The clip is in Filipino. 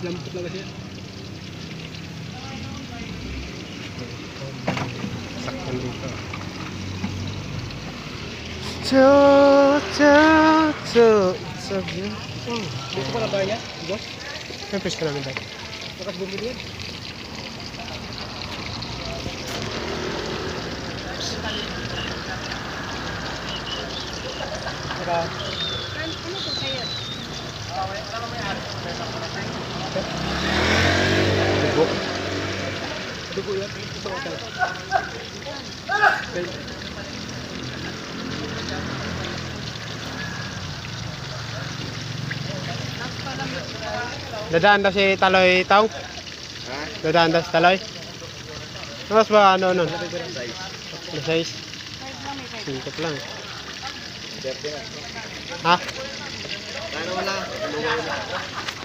Lambot na kasi. Saktan dito. Sabi. Dito pa na ba niya? Boss? May fish ka namin dati. Bakas bumili yan. Saka, Ano to sa'yo? Dugo. dugo yan. Ito hotel. Okay. Dadaan daw si Taloy Tao. Ha? Dadaan daw si Taloy. Mas ba ano nun? Size. Na size? 5 lang, may 5. Singkot lang. 30 na. Ha? Ano wala? Lugaw na.